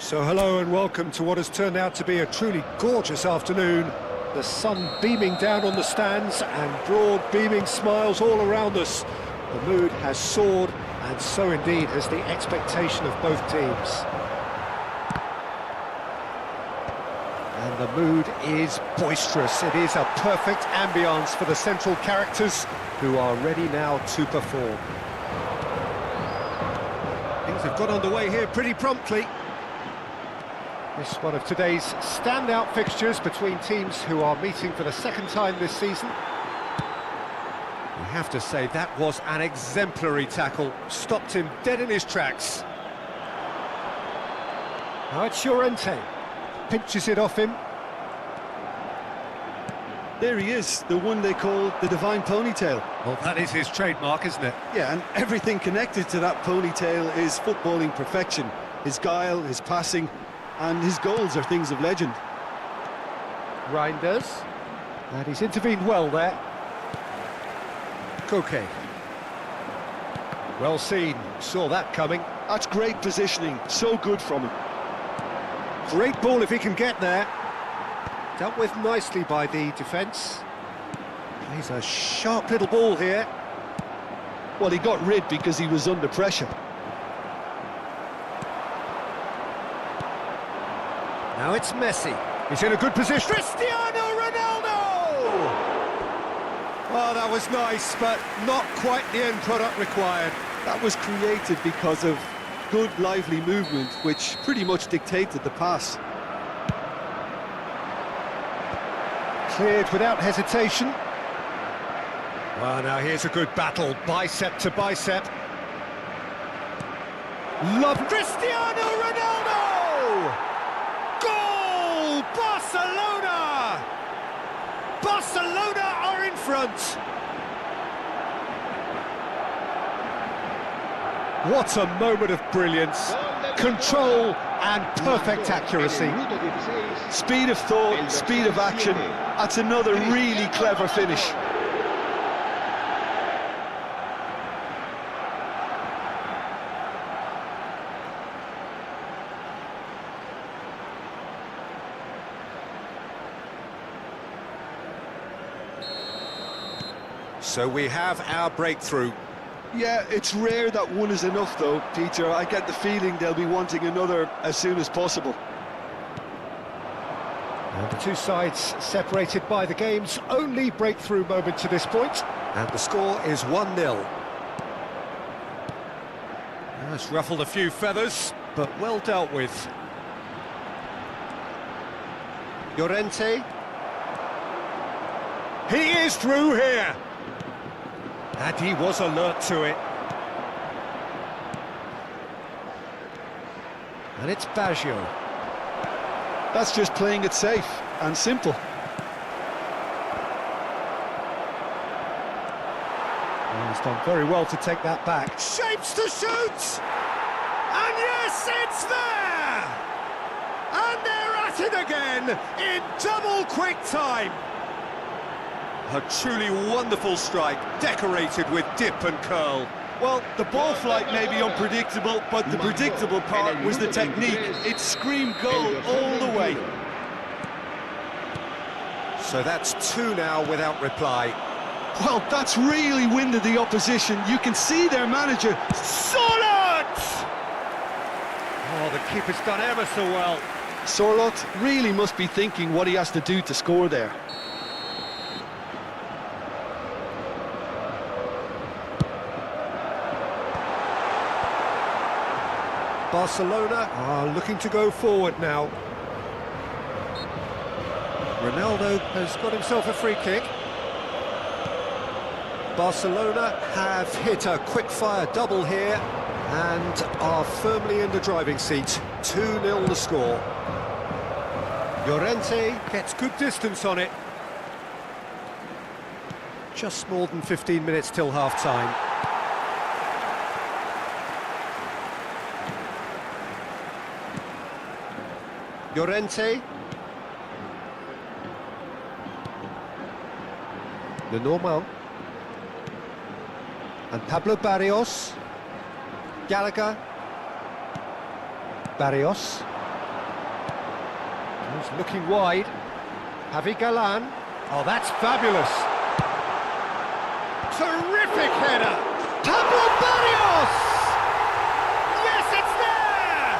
So hello and welcome to what has turned out to be a truly gorgeous afternoon. The sun beaming down on the stands and broad beaming smiles all around us. The mood has soared, and so indeed has the expectation of both teams. And the mood is boisterous. It is a perfect ambience for the central characters who are ready now to perform. Things have got underway here pretty promptly. This is one of today's standout fixtures between teams who are meeting for the second time this season. You have to say that was an exemplary tackle, stopped him dead in his tracks. Now it's Llorente, pinches it off him. There he is, the one they call the divine ponytail. Well, that is his trademark, isn't it? Yeah, and everything connected to that ponytail is footballing perfection. His guile, his passing, and his goals are things of legend. Reinders, and he's intervened well there. Koke. Well seen, saw that coming. That's great positioning, so good from him. Great ball if he can get there. Dealt with nicely by the defence. Plays a sharp little ball here. Well, he got rid because he was under pressure. Now it's Messi. He's in a good position. Cristiano Ronaldo! Oh, that was nice, but not quite the end product required. That was created because of good, lively movement, which pretty much dictated the pass. Cleared without hesitation. Well, now here's a good battle, bicep to bicep. Love Cristiano Ronaldo! Goal! Barcelona! Barcelona are in front. What a moment of brilliance, control and perfect accuracy. Speed of thought, speed of action. That's another really clever finish. So we have our breakthrough. Yeah, it's rare that one is enough though, Peter. I get the feeling they'll be wanting another as soon as possible. And the two sides separated by the game's only breakthrough moment to this point. And the score is 1-0. That's ruffled a few feathers, but well dealt with. Llorente. He is through here. And he was alert to it. And it's Baggio. That's just playing it safe and simple. Well, he's done very well to take that back. Shapes to shoot! And yes, it's there! And they're at it again in double quick time. A truly wonderful strike, decorated with dip and curl. Well, the ball flight may be unpredictable, but the predictable part was the technique. It screamed goal all the way. So that's 2 now without reply. Well, that's really winded the opposition. You can see their manager. Sorlot! Oh, the keeper's done ever so well. Sorlot really must be thinking what he has to do to score there. Barcelona are looking to go forward now. Ronaldo has got himself a free kick. Barcelona have hit a quick-fire double here and are firmly in the driving seat. 2-0 the score. Llorente gets good distance on it. Just more than 15 minutes till half-time. Llorente. Lenormand. And Pablo Barrios. Gallagher. Barrios. He's looking wide. Javi Galan. Oh, that's fabulous. Terrific header. Pablo Barrios! Yes, it's there!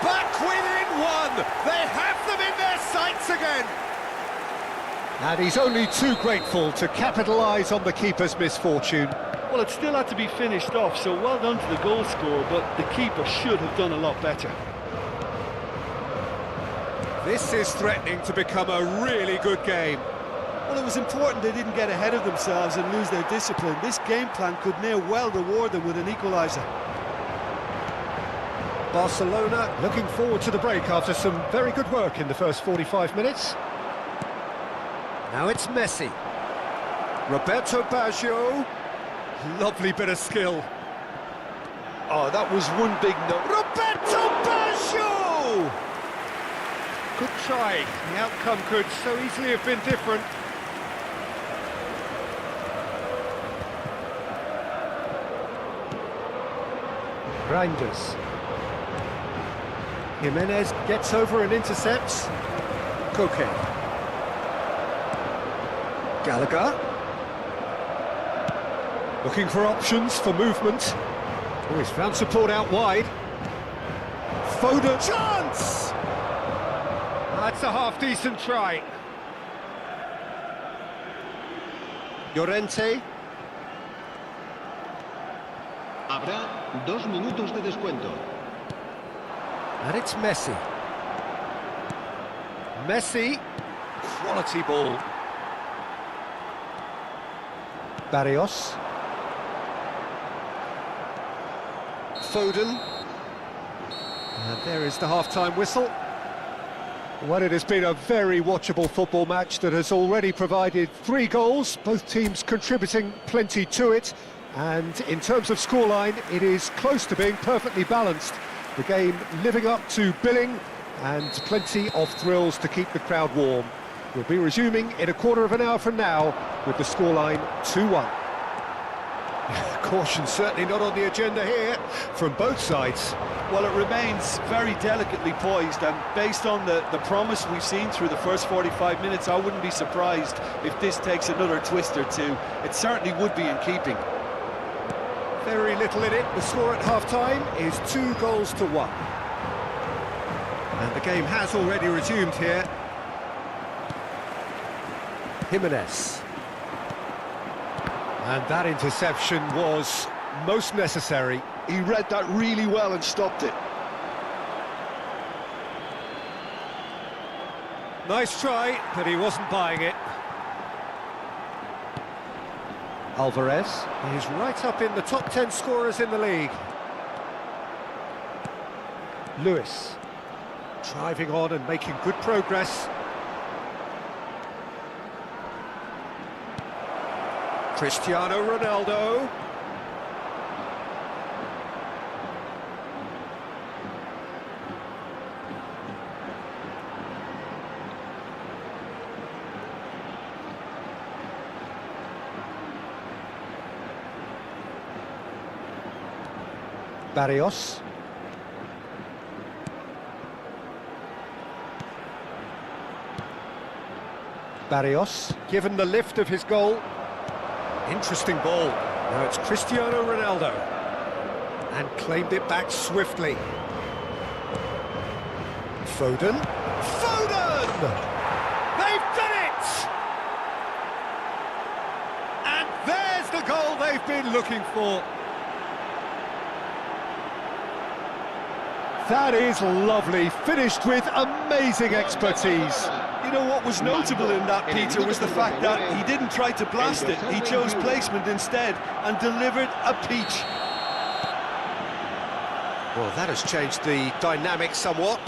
Back within 1. They have them in their sights again. And he's only too grateful to capitalise on the keeper's misfortune. Well, it still had to be finished off, so well done to the goal scorer, but the keeper should have done a lot better. This is threatening to become a really good game. Well, it was important they didn't get ahead of themselves and lose their discipline. This game plan could now well reward them with an equaliser. Barcelona looking forward to the break after some very good work in the first 45 minutes. Now it's Messi. Roberto Baggio. Lovely bit of skill. Oh, that was one big no. Roberto Baggio! Good try. The outcome could so easily have been different. Reinders. Jimenez gets over and intercepts. Koke. Gallagher. Looking for options for movement. Oh, he's found support out wide. Foden. Chance! That's a half-decent try. Llorente. Habrá 2 minutos de descuento. And it's Messi. Messi. Quality ball. Barrios. Foden. And there is the half-time whistle. Well, it has been a very watchable football match that has already provided 3 goals, both teams contributing plenty to it. And in terms of scoreline, it is close to being perfectly balanced. The game living up to billing and plenty of thrills to keep the crowd warm. We'll be resuming in a quarter of an hour from now with the scoreline 2-1. Caution certainly not on the agenda here from both sides. Well, it remains very delicately poised, and based on the promise we've seen through the first 45 minutes, I wouldn't be surprised if this takes another twist or two. It certainly would be in keeping. Very little in it. The score at half-time is 2-1. And the game has already resumed here. Jimenez. And that interception was most necessary. He read that really well and stopped it. Nice try, but he wasn't buying it. Alvarez is right up in the top 10 scorers in the league. Lewis driving on and making good progress. Cristiano Ronaldo. Barrios. Barrios, given the lift of his goal. Interesting ball. Now it's Cristiano Ronaldo. And claimed it back swiftly. Foden. Foden! They've done it! And there's the goal they've been looking for. That is lovely, finished with amazing expertise. You know what was notable in that, Peter, was the fact that he didn't try to blast it. He chose placement instead and delivered a peach. Well, that has changed the dynamic somewhat.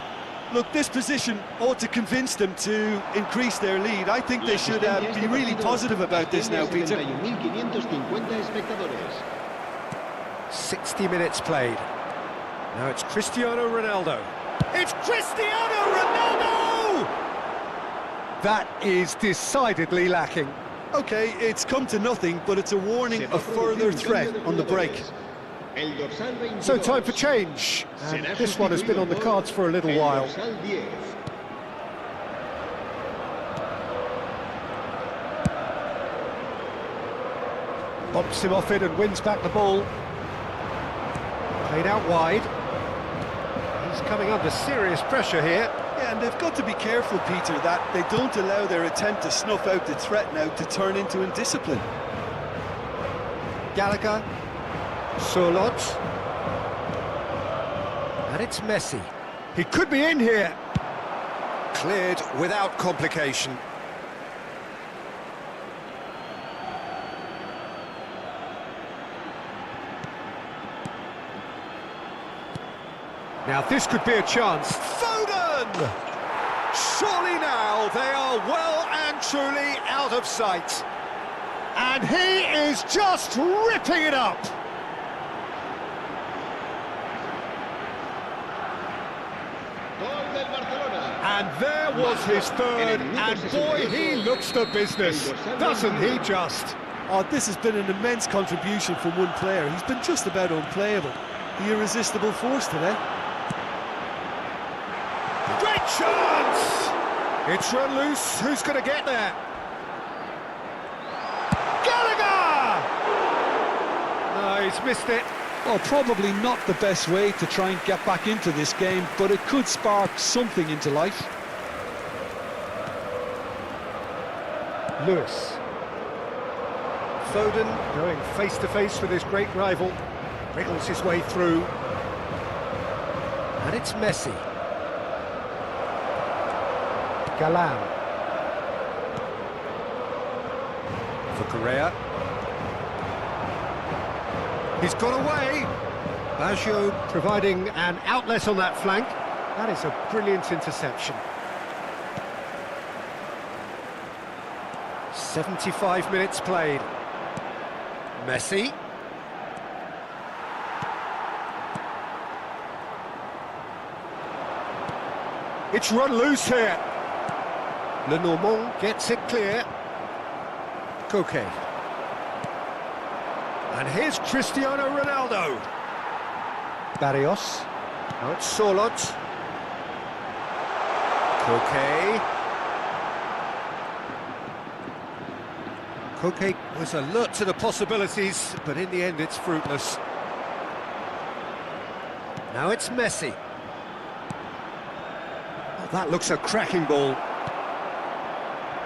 Look, this position ought to convince them to increase their lead. I think they should be really positive about this now, Peter. 60 minutes played. Now it's Cristiano Ronaldo. It's Cristiano Ronaldo! That is decidedly lacking. OK, it's come to nothing, but it's a warning of further threat on the break. So time for change, and this one has been on the cards for a little while. Bumps him off it and wins back the ball. Played out wide. He's coming under serious pressure here. Yeah, and they've got to be careful, Peter, that they don't allow their attempt to snuff out the threat now to turn into indiscipline. Gallagher. Solot. And it's Messi. He could be in here. Cleared without complication. Now this could be a chance. Foden! Surely now they are well and truly out of sight. And he is just ripping it up. And there was his third, and boy, he looks the business, doesn't he just? Oh, this has been an immense contribution from one player. He's been just about unplayable. The irresistible force today. Great chance! It's run loose, who's going to get there? Gallagher! No, he's missed it. Well, probably not the best way to try and get back into this game, but it could spark something into life. Lewis. Foden going face-to-face with his great rival. Wriggles his way through. And it's Messi. Galan. For Correa. He's got away. Baggio providing an outlet on that flank. That is a brilliant interception. 75 minutes played. Messi. It's run loose here. Lenormand gets it clear. Koke. And here's Cristiano Ronaldo. Barrios. Now it's Solot. Koke. Koke was alert to the possibilities, but in the end it's fruitless. Now it's Messi. Oh, that looks a cracking ball.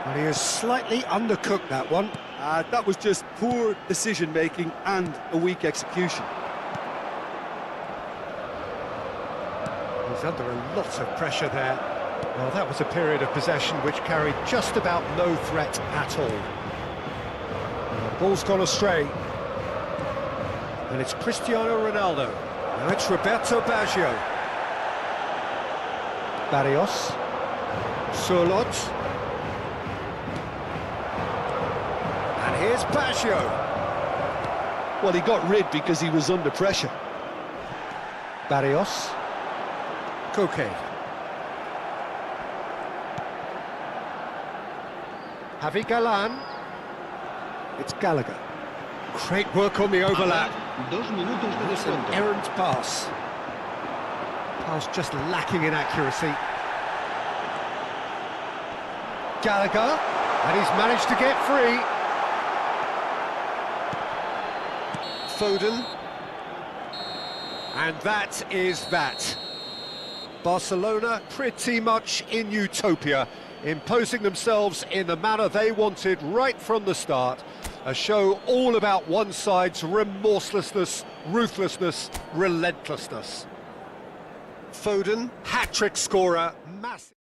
But he has slightly undercooked that one. That was just poor decision-making and a weak execution. He's under a lot of pressure there. Well, that was a period of possession which carried just about no threat at all. And the ball's gone astray. And it's Cristiano Ronaldo. Now it's Roberto Baggio. Barrios. Solot. And here's Baggio. Well, he got rid because he was under pressure. Barrios. Koke. Javi Galan. It's Gallagher. Great work on the overlap. 2 minutos de It's an descuento. errant pass. Pass just lacking in accuracy. Gallagher, and he's managed to get free. Foden. And that is that. Barcelona pretty much in utopia, imposing themselves in the manner they wanted right from the start. A show all about one side's remorselessness, ruthlessness, relentlessness. Foden, hat-trick scorer, massive.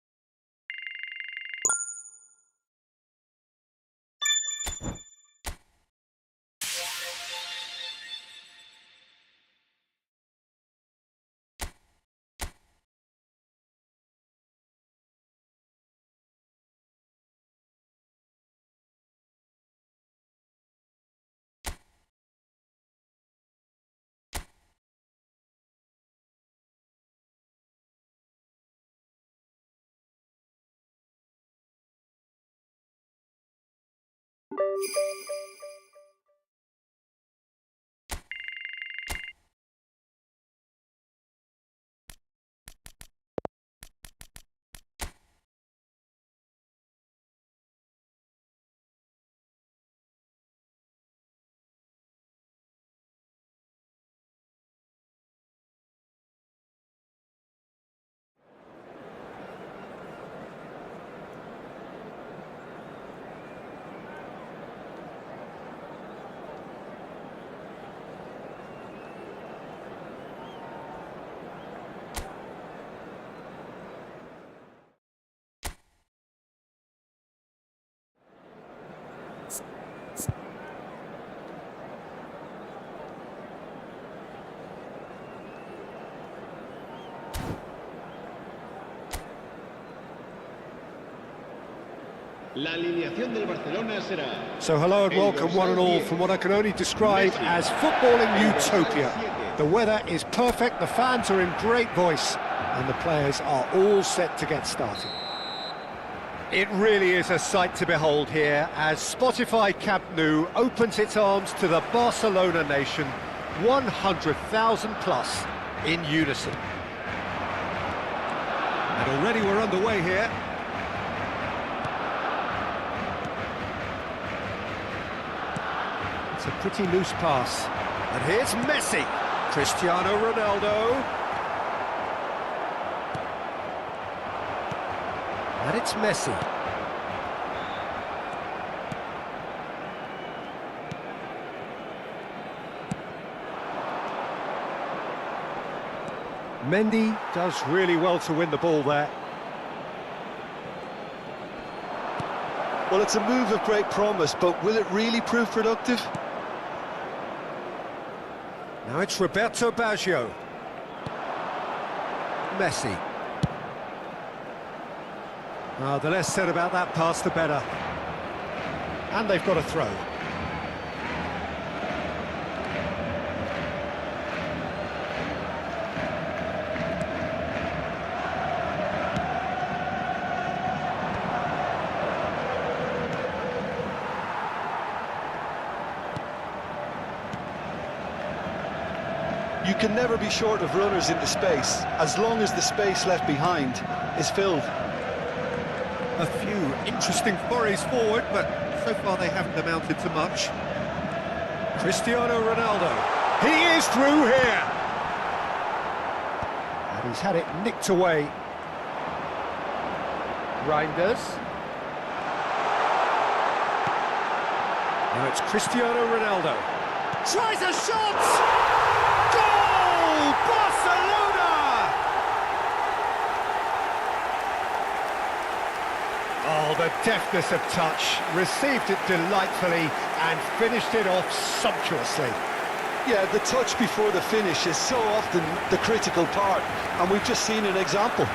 La alineación del Barcelona será... So hello and welcome one and all from what I can only describe as footballing utopia. The weather is perfect, the fans are in great voice, and the players are all set to get started. It really is a sight to behold here as Spotify Camp Nou opens its arms to the Barcelona nation, 100,000 plus in unison. And already we're underway here. It's a pretty loose pass. And here's Messi, Cristiano Ronaldo. And it's Messi. Mendy does really well to win the ball there. Well, it's a move of great promise, but will it really prove productive? Now it's Roberto Baggio. Messi. The less said about that pass, the better. And they've got a throw. You can never be short of runners into space, as long as the space left behind is filled. A few interesting forays forward, but so far they haven't amounted to much. Cristiano Ronaldo. He is through here! And he's had it nicked away. Reinders. Now it's Cristiano Ronaldo. Tries a shot! Goal! Barcelona! Oh, the deftness of touch. Received it delightfully and finished it off sumptuously. Yeah, the touch before the finish is so often the critical part, and we've just seen an example.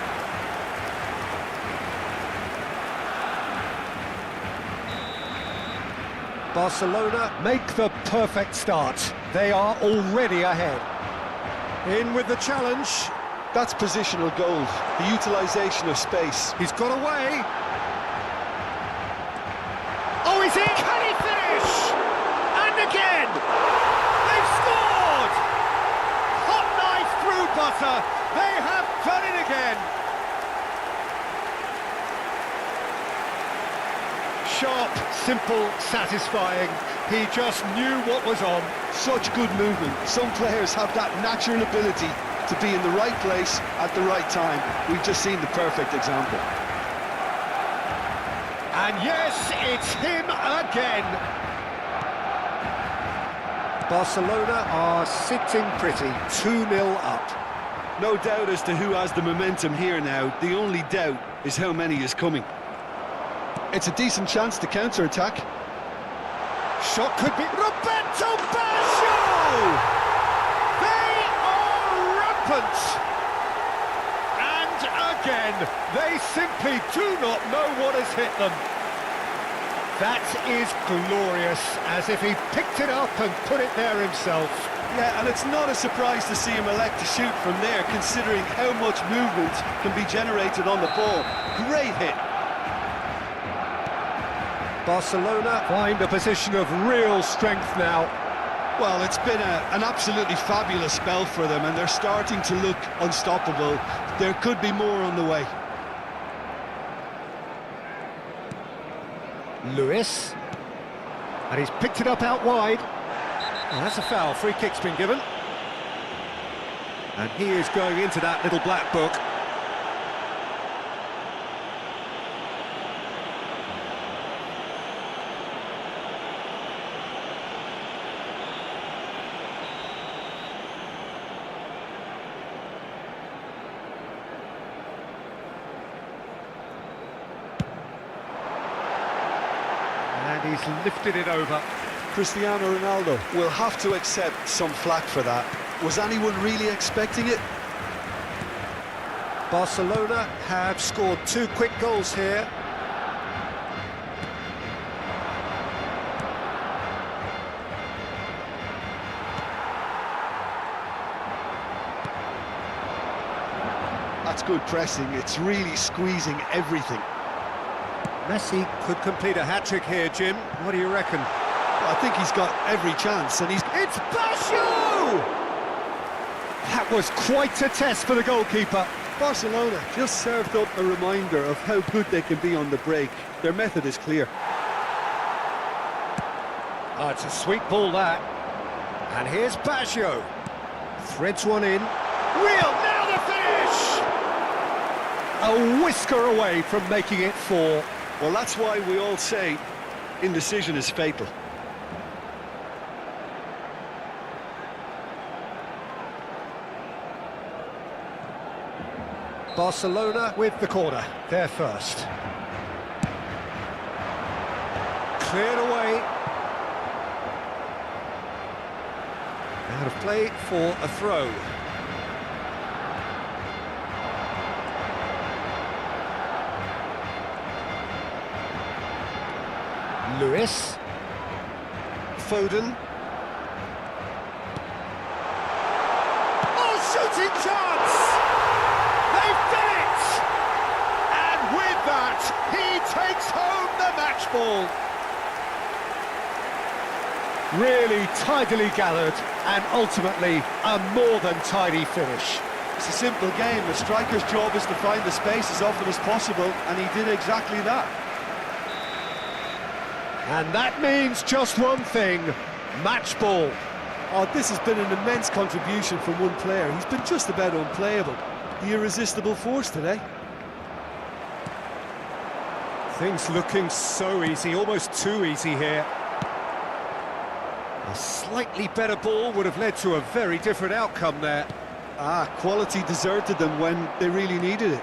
Barcelona make the perfect start. They are already ahead. In with the challenge. That's positional goal, the utilisation of space. He's got away. Oh, he's in! Can he finish? And again! They've scored! Barca, they have done it again. Sharp, simple, satisfying. He just knew what was on. Such good movement. Some players have that natural ability to be in the right place at the right time. We've just seen the perfect example. And yes, it's him again. Barcelona are sitting pretty, 2-0 up. No doubt as to who has the momentum here now. The only doubt is how many is coming. It's a decent chance to counter-attack. Shot could be... Roberto Baggio! They are rampant! And again, they simply do not know what has hit them. That is glorious, as if he picked it up and put it there himself. Yeah, and it's not a surprise to see him elect to shoot from there, considering how much movement can be generated on the ball. Great hit. Barcelona find a position of real strength now. Well, it's been an absolutely fabulous spell for them, and they're starting to look unstoppable. There could be more on the way. Lewis. And he's picked it up out wide. Oh, that's a foul. Free kick's been given. And he is going into that little black book. And he's lifted it over. Cristiano Ronaldo will have to accept some flack for that. Was anyone really expecting it? Barcelona have scored 2 quick goals here. That's good pressing. It's really squeezing everything. Messi could complete a hat-trick here, Jim. What do you reckon? I think he's got every chance, and It's Baggio! That was quite a test for the goalkeeper. Barcelona just served up a reminder of how good they can be on the break. Their method is clear. Oh, it's a sweet ball, that. And here's Baggio. Threads one in. Real, now the finish! A whisker away from making it 4. Well, that's why we all say indecision is fatal. Barcelona with the corner, they're first. Cleared away. Out of play for a throw. Lewis. Foden. Oh, shooting chance! They've done it! And with that, he takes home the match ball. Really tidily gathered, and ultimately a more than tidy finish. It's a simple game. The striker's job is to find the space as often as possible, and he did exactly that. And that means just one thing, match ball. Oh, this has been an immense contribution from one player. He's been just about unplayable. The irresistible force today. Things looking so easy, almost too easy here. A slightly better ball would have led to a very different outcome there. Quality deserted them when they really needed it.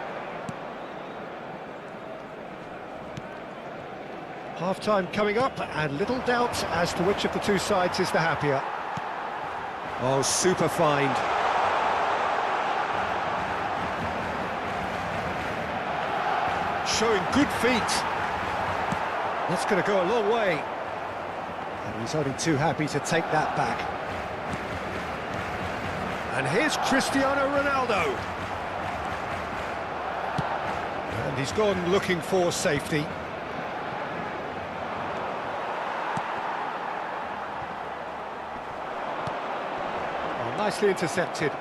Half-time coming up, and little doubt as to which of the two sides is the happier. Oh, super find. Showing good feet. That's going to go a long way. And he's only too happy to take that back. And here's Cristiano Ronaldo. And he's gone looking for safety. Nicely intercepted.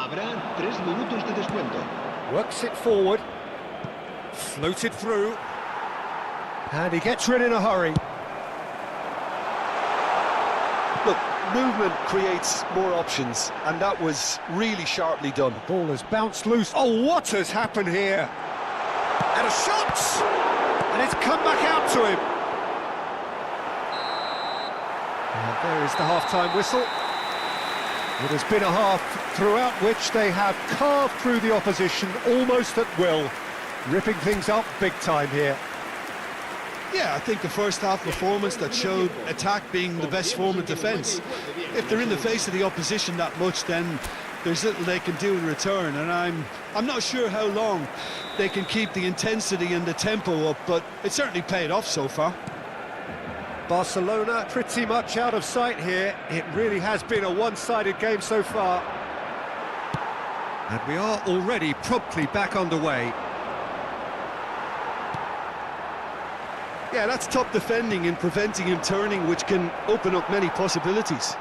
Habrá 3 minutos de descuento. Works it forward. Floated through. And he gets rid in a hurry. Look, movement creates more options, and that was really sharply done. Ball has bounced loose. Oh, what has happened here? And a shot! And it's come back out to him. And there is the half-time whistle. It has been a half throughout which they have carved through the opposition almost at will, ripping things up big time here. Yeah, I think the first half performance that showed attack being the best form of defence. If they're in the face of the opposition that much, then there's little they can do in return, and I'm not sure how long they can keep the intensity and the tempo up, but it certainly paid off so far. Barcelona pretty much out of sight here. It really has been a one-sided game so far. And we are already promptly back underway. Yeah, that's top defending and preventing him turning, which can open up many possibilities.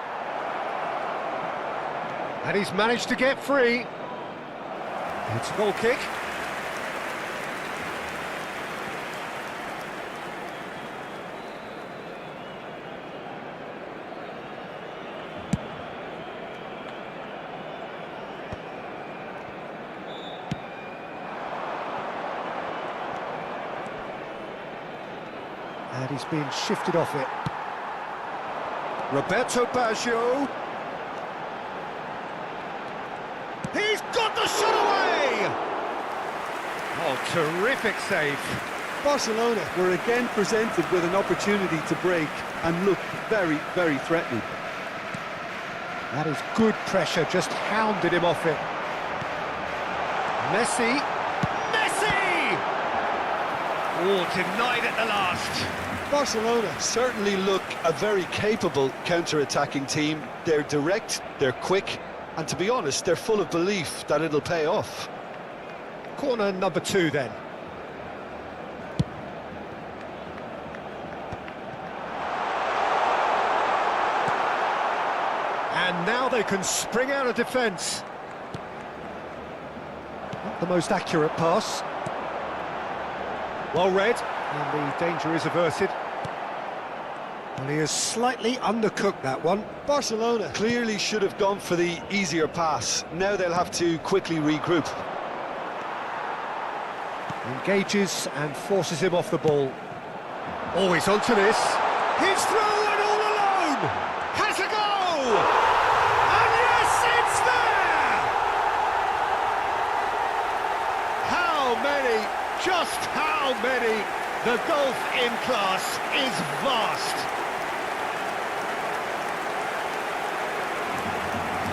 And he's managed to get free. It's a goal kick. And he's been shifted off it. Roberto Baggio. He's got the shot away! Oh, terrific save. Barcelona were again presented with an opportunity to break and look very, very threatening. That is good pressure, just hounded him off it. Messi! Messi! Oh, denied at the last. Barcelona certainly look a very capable counter-attacking team. They're direct, they're quick, and to be honest, they're full of belief that it'll pay off. Corner number 2 then. And now they can spring out of defence. Not the most accurate pass. Well read, and the danger is averted. Well, he has slightly undercooked that one. Barcelona clearly should have gone for the easier pass. Now they'll have to quickly regroup. Engages and forces him off the ball. Oh, he's onto this. He's through and all alone! Has a go! And yes, it's there! How many, just how many? The gulf in class is vast.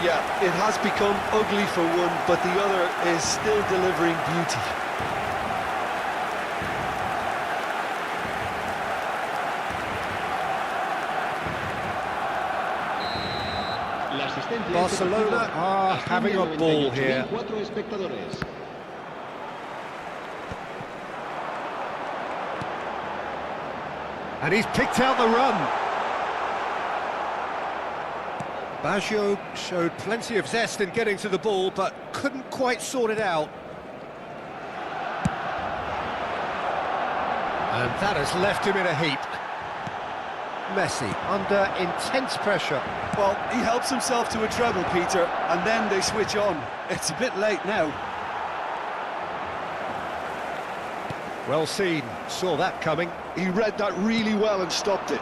Yeah, it has become ugly for one, but the other is still delivering beauty. Barcelona are having a ball here. And he's picked out the run. Baggio showed plenty of zest in getting to the ball, but couldn't quite sort it out. And that has left him in a heap. Messi under intense pressure. Well, he helps himself to a treble, Peter, and then they switch on. It's a bit late now. Well seen, saw that coming. He read that really well and stopped it.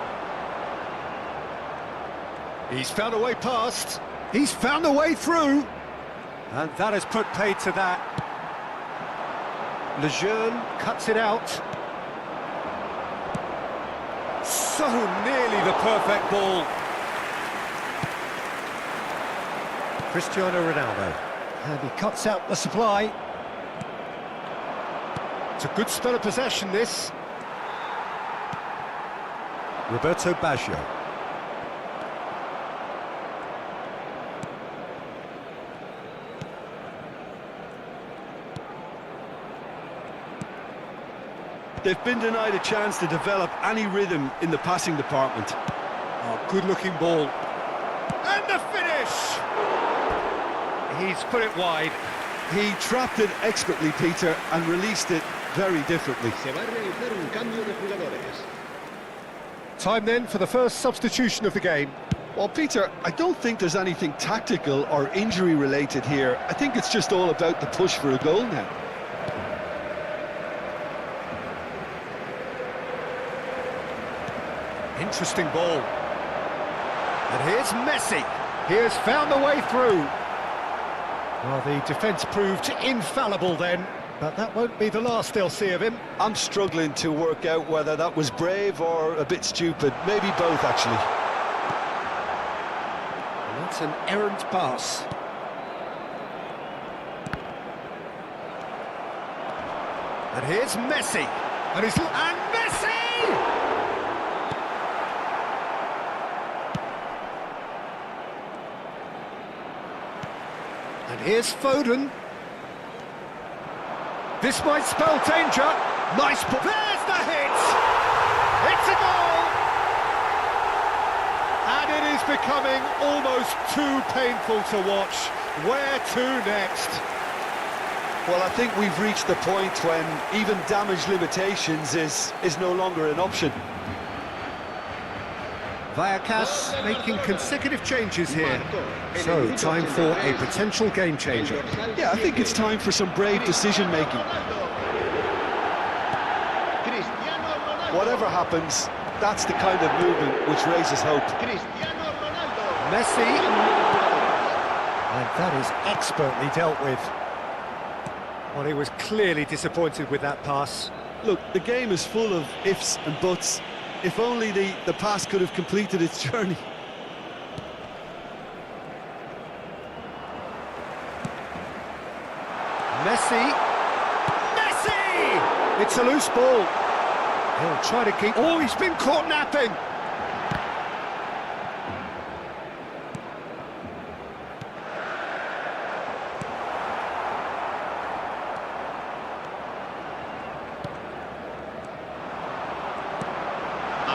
He's found a way past. He's found a way through. And that has put paid to that. Lejeune cuts it out. So nearly the perfect ball. Cristiano Ronaldo. And he cuts out the supply. It's a good spell of possession, this. Roberto Baggio. They've been denied a chance to develop any rhythm in the passing department. Oh, good-looking ball. And the finish! He's put it wide. He trapped it expertly, Peter, and released it very differently. Se va a realizar un cambio de jugadores. Time then for the first substitution of the game. Well, Peter, I don't think there's anything tactical or injury related here. I think it's just all about the push for a goal now. Interesting ball. And here's Messi. He has found the way through. Well, the defence proved infallible then, but that won't be the last they'll see of him. I'm struggling to work out whether that was brave or a bit stupid. Maybe both, actually. And that's an errant pass. And here's Messi. And Messi! And here's Foden. This might spell danger. Nice ball. There's the hit! It's a goal! And it is becoming almost too painful to watch. Where to next? Well, I think we've reached the point when even damage limitations is no longer an option. Vallecas making consecutive changes here. So, time for a potential game changer. Yeah, I think it's time for some brave decision-making. Whatever happens, that's the kind of movement which raises hope. Messi. And that is expertly dealt with. Well, he was clearly disappointed with that pass. Look, the game is full of ifs and buts. If only the pass could have completed its journey. Messi! Messi! It's a loose ball. He'll try to keep... Oh, he's been caught napping!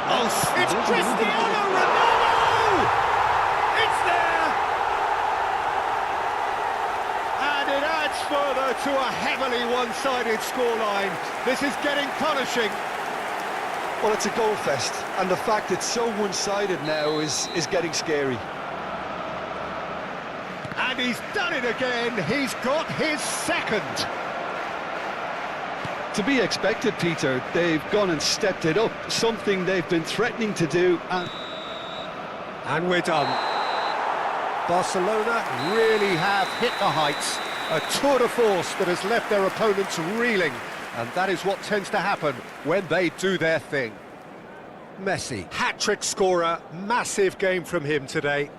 Oh, it's Cristiano Ronaldo! It's there! And it adds further to a heavily one-sided scoreline. This is getting punishing. Well, it's a goal fest, and the fact it's so one-sided now is getting scary. And he's done it again. He's got his second. To be expected, Peter. They've gone and stepped it up, something they've been threatening to do, And we're done. Barcelona really have hit the heights. A tour de force that has left their opponents reeling. And that is what tends to happen when they do their thing. Messi, hat-trick scorer, massive game from him today.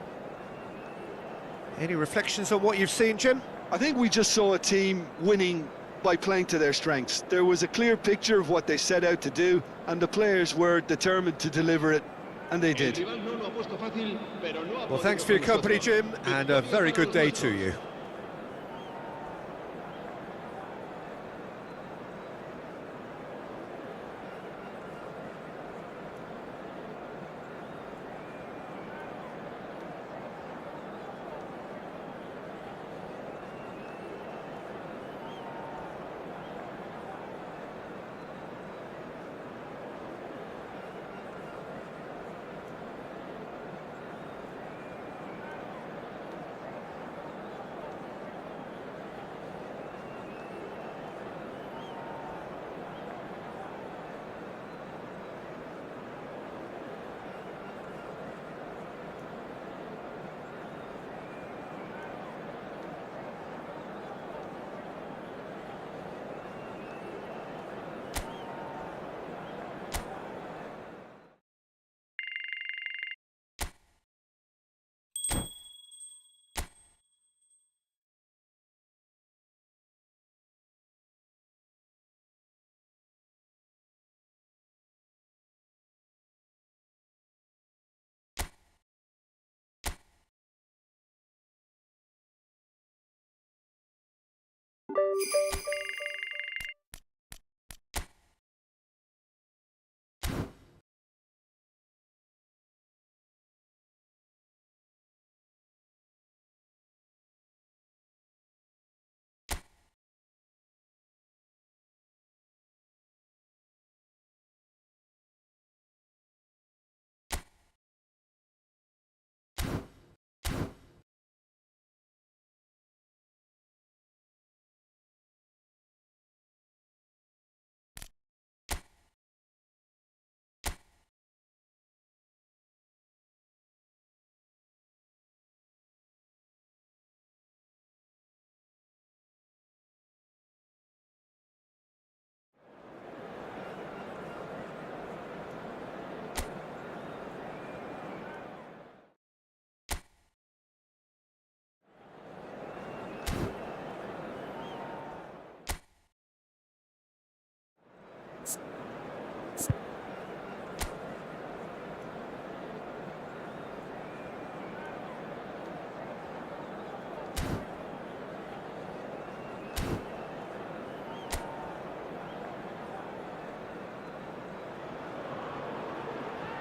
Any reflections on what you've seen, Jim? I think we just saw a team winning by playing to their strengths. There was a clear picture of what they set out to do, and the players were determined to deliver it, and they did. Well, thanks for your company, Jim, and a very good day to you.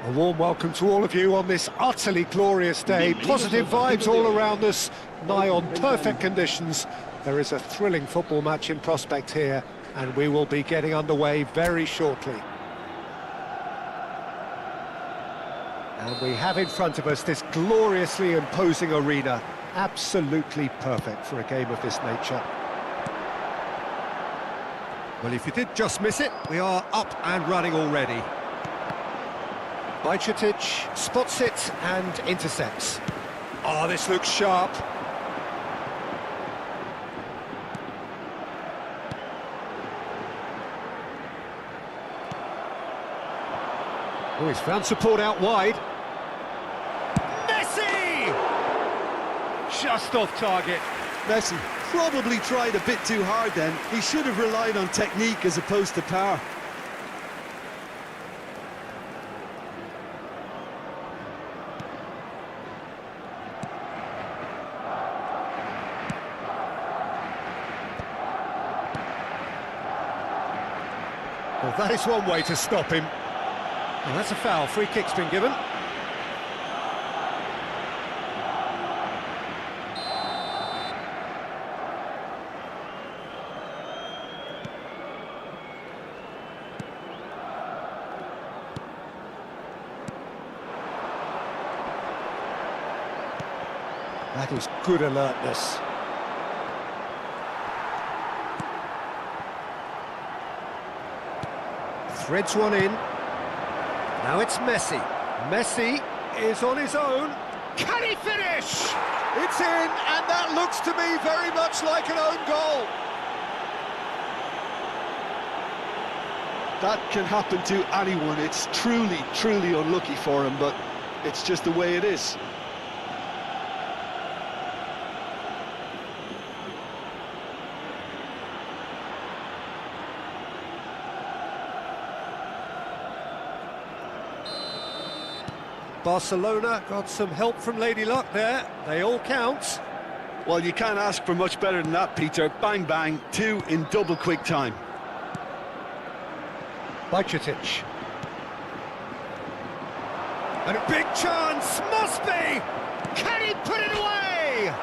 A warm welcome to all of you on this utterly glorious day. Positive vibes all around us, nigh on perfect conditions. There is a thrilling football match in prospect here, and we will be getting underway very shortly. And we have in front of us this gloriously imposing arena, absolutely perfect for a game of this nature. Well, if you did just miss it, we are up and running already. Bajcetic spots it and intercepts. Oh, this looks sharp. Oh, he's found support out wide. Messi! Just off target. Messi probably tried a bit too hard then. He should have relied on technique as opposed to power. Well, that is one way to stop him. Well, that's a foul. Free kick's been given. That is good alertness. Threads one in. Now it's Messi. Messi is on his own. Can he finish? It's in, and that looks to me very much like an own goal. That can happen to anyone. It's truly, truly unlucky for him, but it's just the way it is. Barcelona got some help from Lady Luck there. They all count. Well, you can't ask for much better than that, Peter. Bang, bang, two in double quick time. Bajcetic. And a big chance, must be! Can he put it away?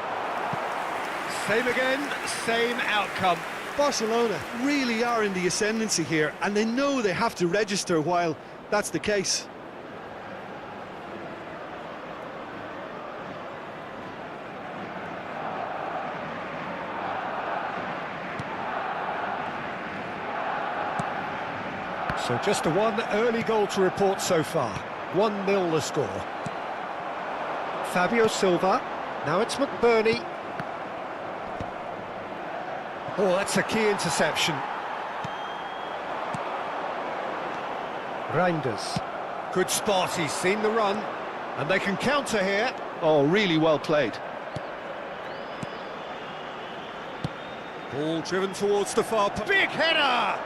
Same again, same outcome. Barcelona really are in the ascendancy here, and they know they have to register while that's the case. So just one early goal to report so far. 1-0 the score. Fabio Silva. Now it's McBurney. Oh, that's a key interception. Reinders. Good spot, he's seen the run. And they can counter here. Oh, really well played. Ball driven towards the far post. Big header!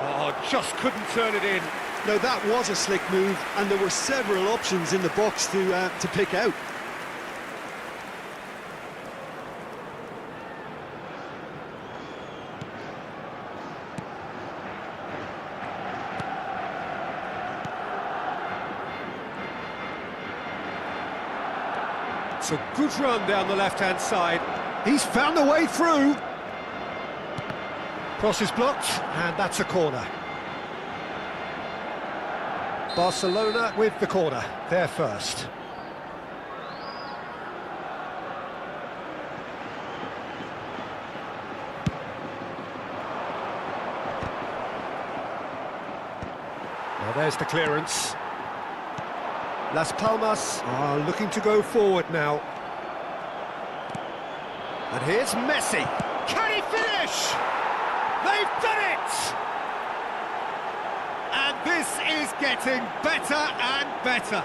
Oh, just couldn't turn it in. Now that was a slick move, and there were several options in the box to pick out. It's a good run down the left-hand side. He's found a way through. Cross is blocked, and that's a corner. Barcelona with the corner, they're first. Now there's the clearance. Las Palmas are looking to go forward now. And here's Messi. Can he finish? They've done it! And this is getting better and better.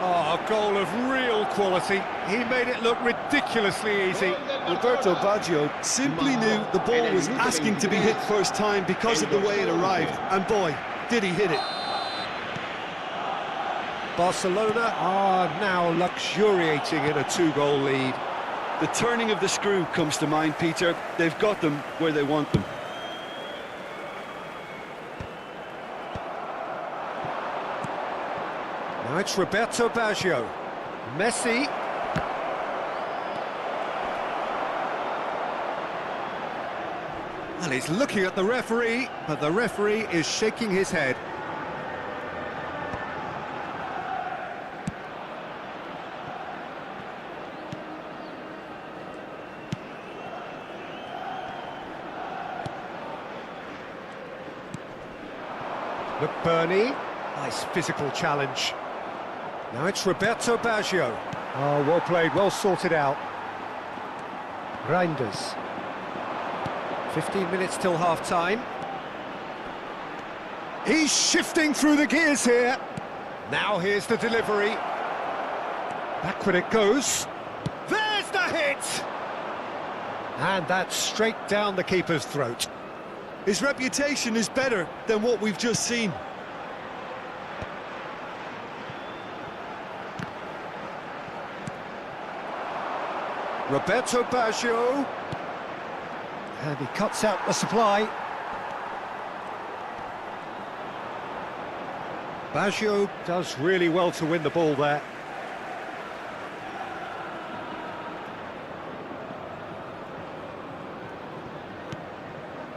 Oh, a goal of real quality. He made it look ridiculously easy. Roberto Baggio simply knew the ball was asking to be hit first time because of the way it arrived. And boy, did he hit it. Barcelona are now luxuriating in a 2-goal lead. The turning of the screw comes to mind, Peter. They've got them where they want them. Now it's Roberto Baggio. Messi. Well, he's looking at the referee, but the referee is shaking his head. McBurney, nice physical challenge. Now it's Roberto Baggio. Oh, well played, well sorted out. Reinders. 15 minutes till half-time. He's shifting through the gears here. Now here's the delivery. Backward it goes. There's the hit! And that's straight down the keeper's throat. His reputation is better than what we've just seen. Roberto Baggio. And he cuts out the supply. Baggio does really well to win the ball there.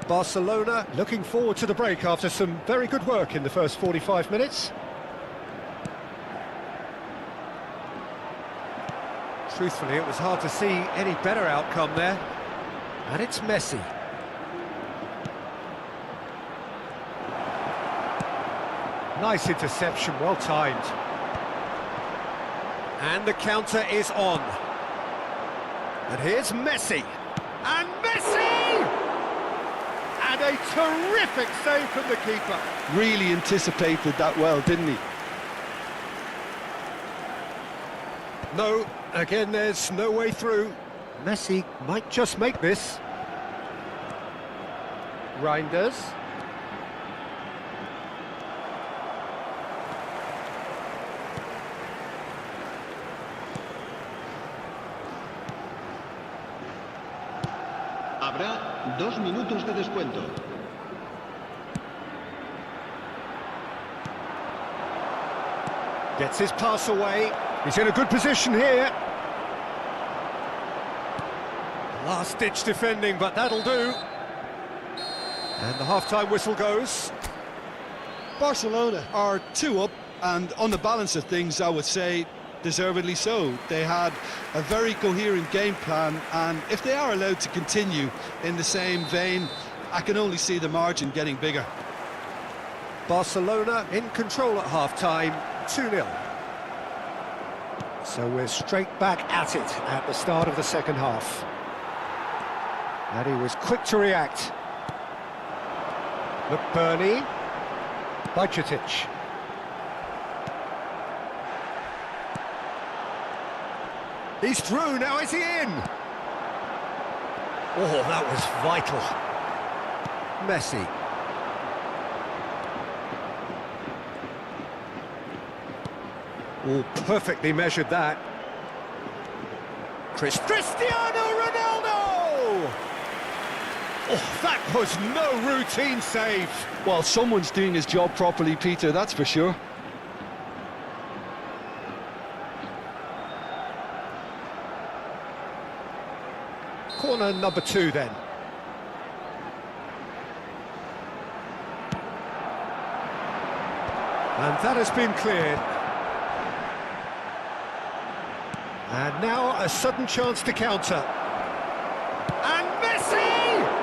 Barcelona looking forward to the break after some very good work in the first 45 minutes. Truthfully, it was hard to see any better outcome there. And it's Messi. Nice interception, well timed. And the counter is on. And here's Messi. And Messi! And a terrific save from the keeper. Really anticipated that well, didn't he? No, again, there's no way through. Messi might just make this. Reinders. Habrá 2 minutos de descuento. Gets his pass away. He's in a good position here. Last-ditch defending, but that'll do. And the half-time whistle goes. Barcelona are 2 up, and on the balance of things, I would say deservedly so. They had a very coherent game plan, and if they are allowed to continue in the same vein, I can only see the margin getting bigger. Barcelona in control at half-time, 2-0. So we're straight back at it at the start of the second half. And he was quick to react. McBurney. Bajcetic. He's through, now is he in? Oh, that was vital. Messi. Oh, perfectly measured that. Cristiano Ronaldo! Oh, that was no routine save. Well, someone's doing his job properly, Peter, that's for sure. Corner number 2 then. And that has been cleared. And now a sudden chance to counter. And Messi!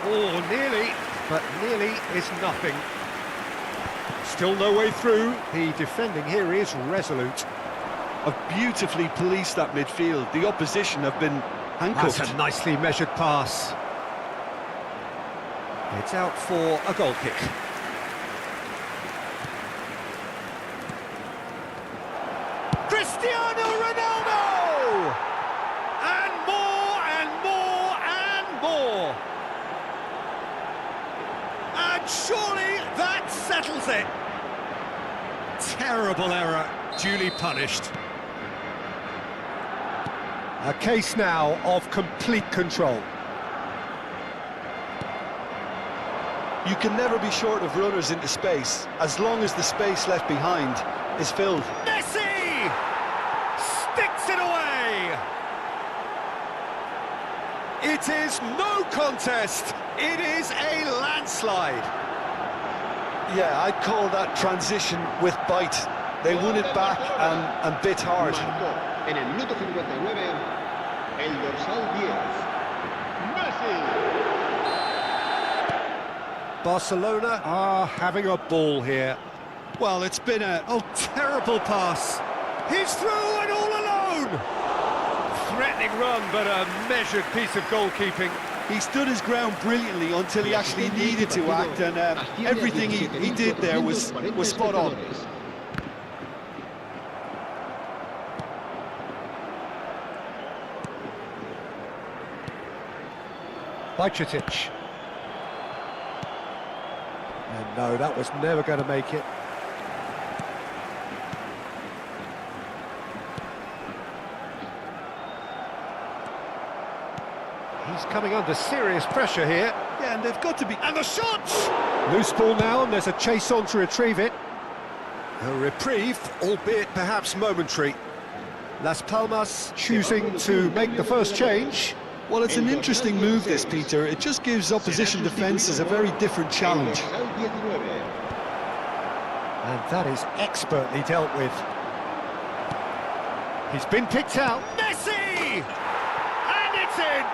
Oh, nearly, but nearly is nothing. Still no way through. The defending here is resolute. Have beautifully policed that midfield. The opposition have been handcuffed. That's a nicely measured pass. It's out for a goal kick. Cristiano Ronaldo! And more, and more, and more! And surely that settles it! Terrible error, duly punished. A case now of complete control. You can never be short of runners into space, as long as the space left behind is filled. Messi! Sticks it away! It is no contest. It is a landslide. Yeah, I'd call that transition with bite. They won it back and bit hard. Marcó en el minuto 59 el dorsal 10. Messi. Barcelona are having a ball here. Well, it's been a... Oh, terrible pass. He's through and all alone. Threatening run, but a measured piece of goalkeeping. He stood his ground brilliantly until he actually needed to act, and everything he did there was spot on. Bajcetic. And no, that was never going to make it. He's coming under serious pressure here. Yeah, and they've got to be... And the shots! Loose ball now, and there's a chase on to retrieve it. A reprieve, albeit perhaps momentary. Las Palmas choosing to make the first change. Well, it's an interesting move, this, Peter. It just gives opposition defences a very different challenge. And that is expertly dealt with. He's been picked out. Messi! And it's in!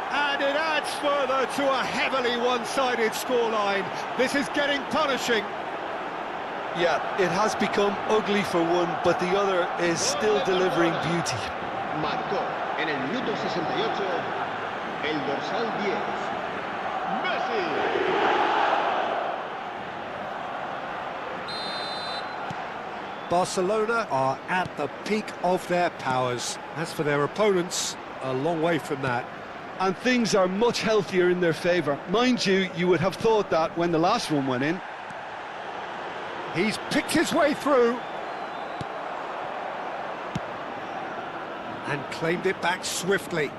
And it adds further to a heavily one-sided scoreline. This is getting punishing. Yeah, it has become ugly for one, but the other is still delivering beauty. Marcó en el minuto 68 el dorsal 10. Messi. Barcelona are at the peak of their powers. As for their opponents, a long way from that. And things are much healthier in their favour. Mind you, you would have thought that when the last one went in. He's picked his way through. And claimed it back swiftly.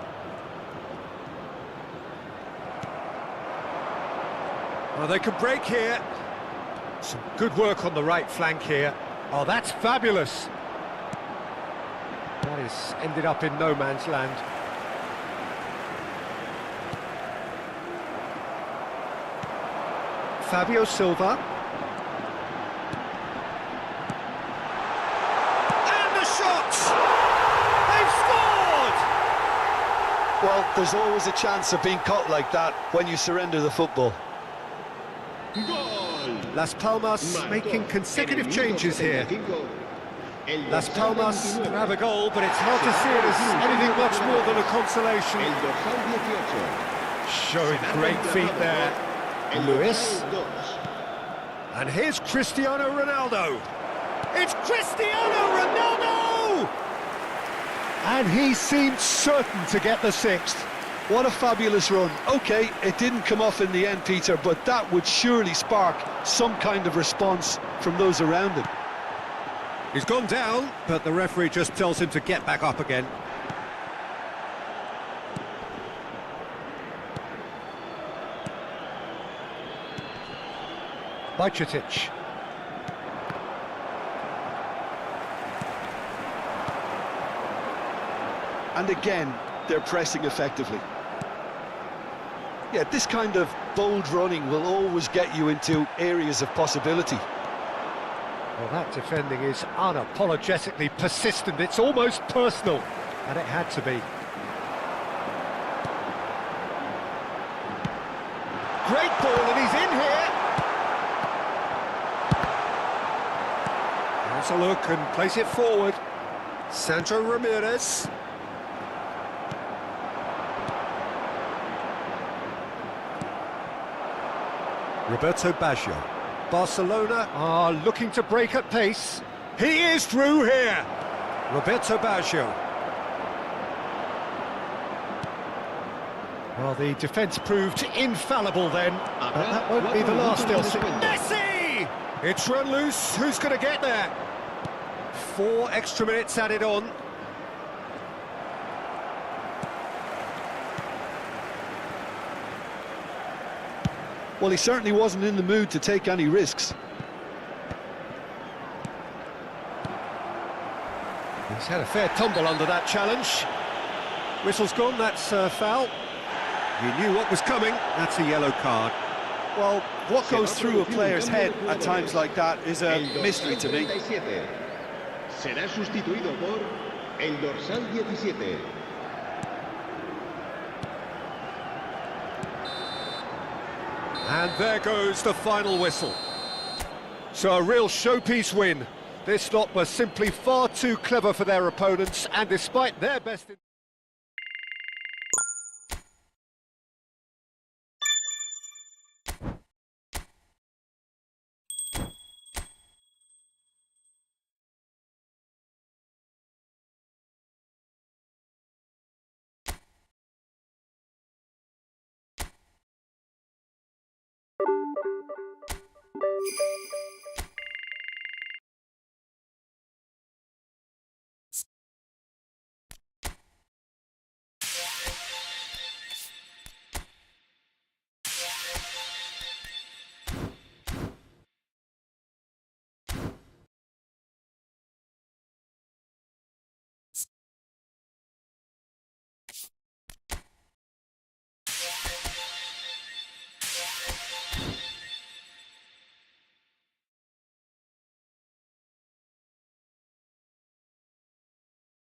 Well, they could break here. Some good work on the right flank here. Oh, that's fabulous. That is ended up in no man's land. Fabio Silva. And the shots! They've scored! Well, there's always a chance of being caught like that when you surrender the football. Las Palmas making consecutive changes here. Las Palmas have a goal, but it's hard to see it as anything much more than a consolation. Showing great feet there. Luis. And here's Cristiano Ronaldo. It's Cristiano Ronaldo! And he seemed certain to get the sixth. What a fabulous run. OK, it didn't come off in the end, Peter, but that would surely spark some kind of response from those around him. He's gone down, but the referee just tells him to get back up again. Bajcetic. And again, they're pressing effectively. Yeah, this kind of bold running will always get you into areas of possibility. Well, that defending is unapologetically persistent. It's almost personal, and it had to be. Great ball, and he's in here. Has a look and plays it forward. Sandro Ramirez. Roberto Baggio. Barcelona are looking to break at pace. He is through here. Roberto Baggio. Well, the defence proved infallible then, but that won't be the last they'll see. Messi! It's run loose. Who's going to get there? 4 extra minutes added on. Well, he certainly wasn't in the mood to take any risks. had a fair tumble under that challenge. Whistle's gone, that's foul. He knew what was coming, that's a yellow card. Well, what goes through a player's head at times like that is a mystery to me. Será sustituido por el dorsal 17. And there goes the final whistle. So a real showpiece win. This lot was simply far too clever for their opponents, and despite their best...